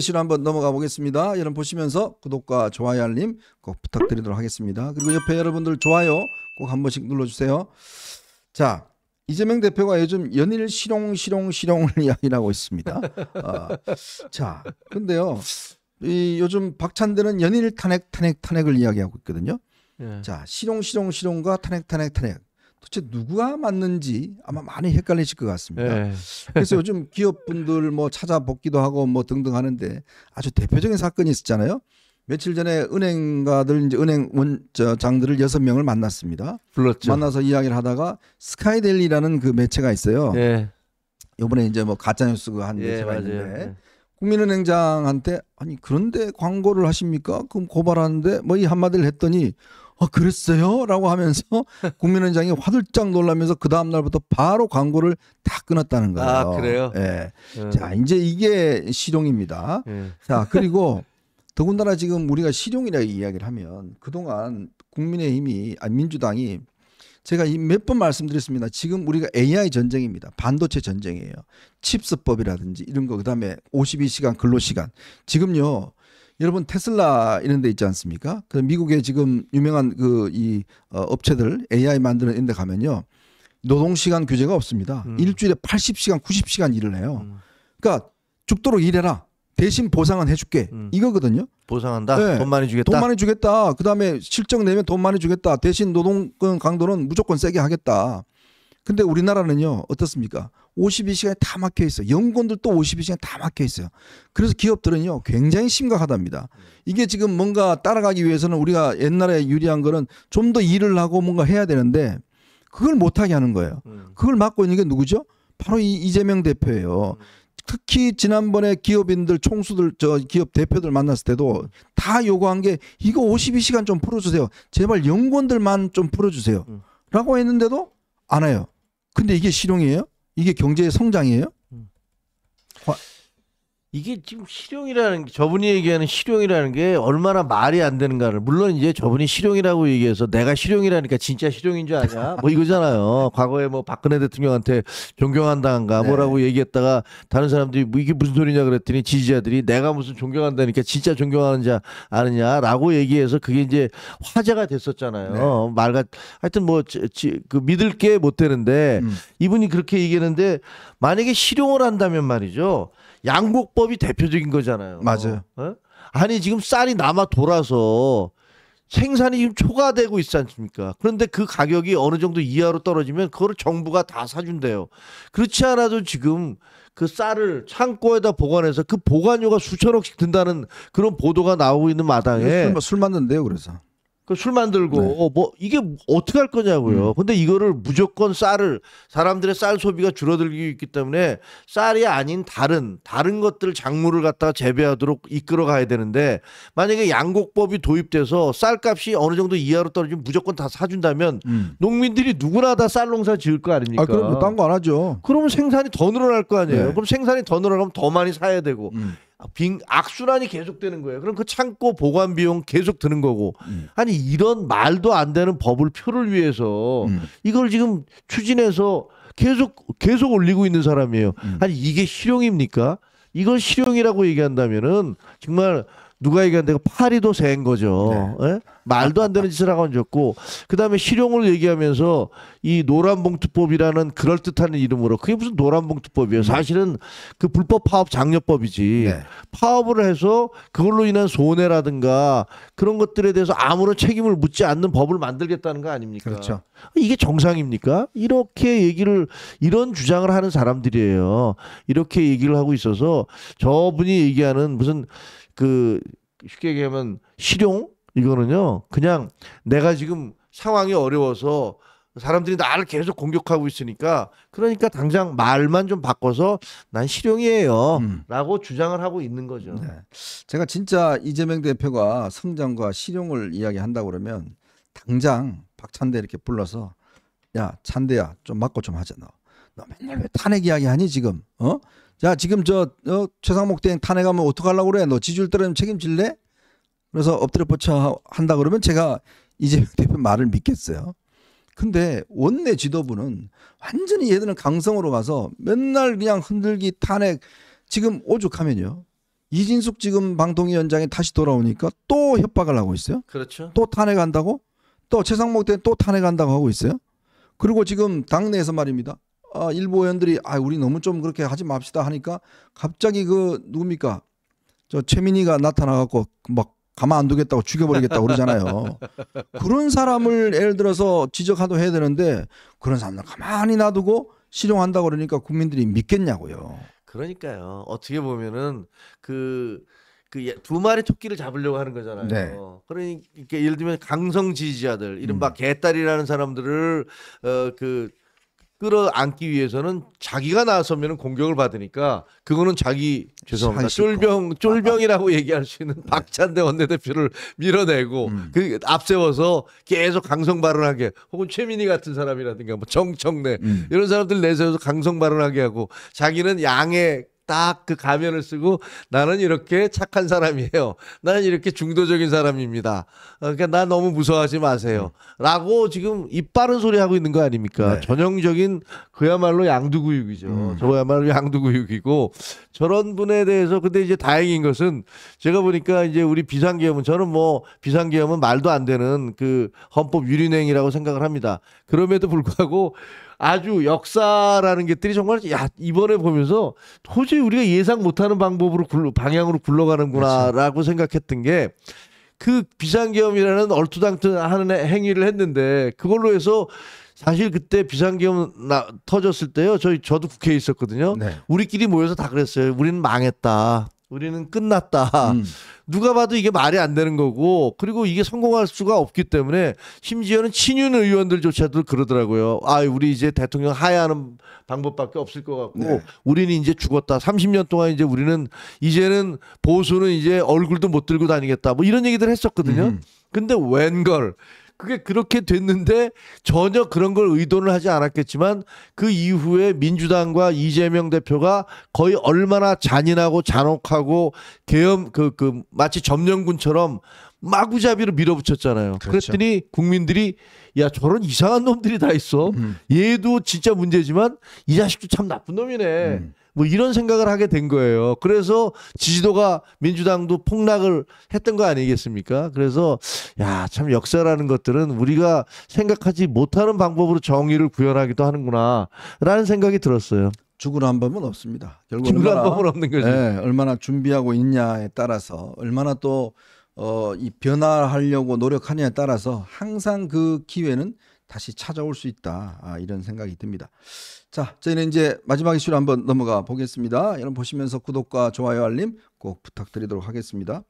시로 한번 넘어가 보겠습니다. 여러분 보시면서 구독과 좋아요 알림 꼭 부탁드리도록 하겠습니다. 그리고 옆에 여러분들 좋아요 꼭 한 번씩 눌러주세요. 자, 이재명 대표가 요즘 연일 실용을 이야기하고 있습니다. 자, 근데요, 요즘 박찬대는 연일 탄핵을 이야기하고 있거든요. 자, 실용과 탄핵. 도대체 누가 맞는지 아마 많이 헷갈리실 것 같습니다. 그래서 요즘 기업분들 뭐 찾아뵙기도 하고 뭐 등등 하는데 아주 대표적인 사건이 있었잖아요. 며칠 전에 은행가들 이제 장들을 6명을 만났습니다. 불렀죠. 만나서 이야기를 하다가 스카이데일리라는 그 매체가 있어요. 이번에 이제 뭐 가짜뉴스 한 매체가 있는데 국민은행장한테 아니 그런데 광고를 하십니까? 그럼 고발하는데 뭐 이 한마디를 했더니 그랬어요? 라고 하면서 국민은행장이 화들짝 놀라면서 그 다음날부터 바로 광고를 다 끊었다는 거예요. 아, 그래요? 네. 자, 이제 이게 실용입니다. 자, 그리고 더군다나 지금 우리가 실용이라고 이야기를 하면 그동안 국민의힘이, 민주당이 제가 몇 번 말씀드렸습니다. 지금 우리가 AI 전쟁입니다. 반도체 전쟁이에요. 칩스법이라든지 이런 거, 그 다음에 52시간 근로시간. 지금요, 여러분 테슬라 이런 데 있지 않습니까? 그 미국의 지금 유명한 업체들 AI 만드는 데 가면요. 노동시간 규제가 없습니다. 일주일에 80시간, 90시간 일을 해요. 그러니까 죽도록 일해라. 대신 보상은 해줄게. 이거거든요. 보상한다? 네. 돈 많이 주겠다? 돈 많이 주겠다. 그다음에 실적 내면 돈 많이 주겠다. 대신 노동 강도는 무조건 세게 하겠다. 근데 우리나라는요. 어떻습니까? 52시간이 다 막혀 있어요. 연구원들도 52시간 다 막혀 있어요. 그래서 기업들은요. 굉장히 심각하답니다. 이게 지금 뭔가 따라가기 위해서는 우리가 옛날에 유리한 거는 좀 더 일을 하고 뭔가 해야 되는데 그걸 못하게 하는 거예요. 그걸 막고 있는 게 누구죠? 바로 이 이재명 대표예요. 특히 지난번에 기업인들 총수들 기업 대표들 만났을 때도 다 요구한 게 이거 52시간 좀 풀어주세요. 제발 연구원들만 좀 풀어주세요. 라고 했는데도 안 해요. 근데 이게 실용이에요? 이게 경제의 성장이에요? 이게 지금 실용이라는 게, 저분이 얘기하는 실용이라는 게 얼마나 말이 안 되는가를, 물론 이제 저분이 실용이라고 얘기해서 내가 실용이라니까 진짜 실용인 줄 아냐 뭐 이거잖아요. 과거에 뭐 박근혜 대통령한테 존경한다는가 뭐라고 얘기했다가 다른 사람들이 뭐 이게 무슨 소리냐 그랬더니 지지자들이 내가 무슨 존경한다니까 진짜 존경하는 자 아느냐라고 얘기해서 그게 이제 화제가 됐었잖아요. 하여튼 뭐 그 믿을 게 못 되는데 이분이 그렇게 얘기했는데 만약에 실용을 한다면 말이죠. 양곡법이 대표적인 거잖아요. 맞아요. 아니 지금 쌀이 남아 돌아서 생산이 지금 초과되고 있지 않습니까? 그런데 그 가격이 어느 정도 이하로 떨어지면 그거를 정부가 다 사준대요. 그렇지 않아도 지금 그 쌀을 창고에다 보관해서 그 보관료가 수천억씩 든다는 그런 보도가 나오고 있는 마당에 술 만든대요. 그래서 술 만들고 뭐 이게 어떻게 할 거냐고요. 근데 이거를 무조건 쌀을, 사람들의 쌀 소비가 줄어들고 있기 때문에 쌀이 아닌 다른 것들 작물을 갖다가 재배하도록 이끌어 가야 되는데, 만약에 양곡법이 도입돼서 쌀값이 어느 정도 이하로 떨어지면 무조건 다 사준다면 농민들이 누구나 다 쌀 농사 지을 거 아닙니까? 그럼 딴 거 안 하죠. 그러면 생산이 더 늘어날 거 아니에요. 그럼 생산이 더 늘어나면 더 많이 사야 되고 악순환이 계속되는 거예요. 그럼 그 창고 보관 비용 계속 드는 거고. 아니 이런 말도 안 되는 법을 표를 위해서 이걸 지금 추진해서 계속 올리고 있는 사람이에요. 아니 이게 실용입니까? 이걸 실용이라고 얘기한다면은 정말 누가 얘기한다고 파리도 새인 거죠. 말도 안 되는 짓을 하고 앉았고, 그다음에 실용을 얘기하면서 이 노란봉투법이라는 그럴듯한 이름으로, 그게 무슨 노란봉투법이에요. 사실은 그 불법 파업 장려법이지. 파업을 해서 그걸로 인한 손해라든가 그런 것들에 대해서 아무런 책임을 묻지 않는 법을 만들겠다는 거 아닙니까? 그렇죠. 이게 정상입니까? 이런 주장을 하는 사람들이에요. 이렇게 얘기를 하고 있어서 저분이 얘기하는 무슨 쉽게 얘기하면 실용? 이거는요, 그냥 내가 지금 상황이 어려워서 사람들이 나를 계속 공격하고 있으니까, 그러니까 당장 말만 좀 바꿔서 난 실용이에요 라고 주장을 하고 있는 거죠. 제가 진짜 이재명 대표가 성장과 실용을 이야기한다고 그러면 당장 박찬대 이렇게 불러서 야 찬대야 좀 맞고 좀 하자. 너 맨날 왜 탄핵 이야기하니 지금? 자 지금 최상목 대행 탄핵하면 어떡하려고 그래? 너 지지율 떨어지면 책임질래? 그래서 엎드려 뻗쳐 한다 그러면 제가 이재명 대표 말을 믿겠어요. 근데 원내 지도부는 완전히 얘들은 강성으로 가서 맨날 그냥 흔들기 탄핵, 지금 오죽하면요 이진숙 지금 방통위원장이 다시 돌아오니까 또 협박을 하고 있어요. 그렇죠. 또 탄핵한다고? 또 최상목 때는 또 탄핵한다고 하고 있어요. 그리고 지금 당내에서 말입니다. 일부 의원들이 우리 너무 좀 그렇게 하지 맙시다 하니까 갑자기 그 누굽니까? 저 최민희가 나타나갖고 막 가만 안 두겠다고 죽여버리겠다고 그러잖아요. 그런 사람을 예를 들어서 지적하도 해야 되는데 그런 사람들 가만히 놔두고 실용한다고 그러니까 국민들이 믿겠냐고요. 그러니까요. 어떻게 보면은 두 마리 토끼를 잡으려고 하는 거잖아요. 네. 그러니까 예를 들면 강성 지지자들, 이른바 개딸이라는 사람들을 끌어안기 위해서는 자기가 나서면 공격을 받으니까 그거는 죄송합니다. 쫄병이라고 얘기할 수 있는 박찬대 원내대표를 밀어내고 그 앞세워서 계속 강성 발언하게, 혹은 최민희 같은 사람이라든가 뭐 정청래 이런 사람들 내세워서 강성 발언하게 하고, 자기는 양의 딱 그 가면을 쓰고 나는 이렇게 착한 사람이에요. 나는 이렇게 중도적인 사람입니다. 그러니까 나 너무 무서워하지 마세요. 라고 지금 입 바른 소리 하고 있는 거 아닙니까? 네. 전형적인 그야말로 양두구육이죠. 저야말로 양두구육이고, 저런 분에 대해서 근데 이제 다행인 것은 제가 보니까 이제 우리 비상계엄은, 저는 뭐 비상계엄은 말도 안 되는 그 헌법 유린행위라고 생각을 합니다. 그럼에도 불구하고 아주 역사라는 것들이 정말 이번에 보면서 도저히 우리가 예상 못하는 방향으로 굴러가는구나라고 그렇죠. 생각했던 게, 그 비상계엄이라는 얼토당토하는 행위를 했는데 그걸로 해서 사실 그때 비상계엄 터졌을 때요, 저도 국회에 있었거든요. 네. 우리끼리 모여서 다 그랬어요. 우리는 망했다. 우리는 끝났다. 누가 봐도 이게 말이 안 되는 거고, 그리고 이게 성공할 수가 없기 때문에 심지어는 친윤 의원들조차도 그러더라고요. 우리 이제 대통령 하야하는 방법밖에 없을 것 같고, 네. 우리는 이제 죽었다. 30년 동안 이제 우리는 이제는 보수는 이제 얼굴도 못 들고 다니겠다. 뭐 이런 얘기들 했었거든요. 근데 웬걸 그게 그렇게 됐는데 전혀 그런 걸 의도는 하지 않았겠지만, 그 이후에 민주당과 이재명 대표가 거의 얼마나 잔인하고 잔혹하고 계엄 마치 점령군처럼 마구잡이로 밀어붙였잖아요. 그렇죠. 그랬더니 국민들이 저런 이상한 놈들이 다 있어. 얘도 진짜 문제지만 이 자식도 참 나쁜 놈이네. 뭐 이런 생각을 하게 된 거예요. 그래서 지지도가 민주당도 폭락을 했던 거 아니겠습니까? 그래서 참 역사라는 것들은 우리가 생각하지 못하는 방법으로 정의를 구현하기도 하는구나 라는 생각이 들었어요. 죽으라는 법은 없습니다. 결국 죽으라는 법은 없는 거죠. 네, 얼마나 준비하고 있냐에 따라서, 얼마나 또 이 변화하려고 노력하냐에 따라서 항상 그 기회는 다시 찾아올 수 있다. 이런 생각이 듭니다. 자, 저희는 이제 마지막 이슈로 한번 넘어가 보겠습니다. 여러분 보시면서 구독과 좋아요, 알림 꼭 부탁드리도록 하겠습니다.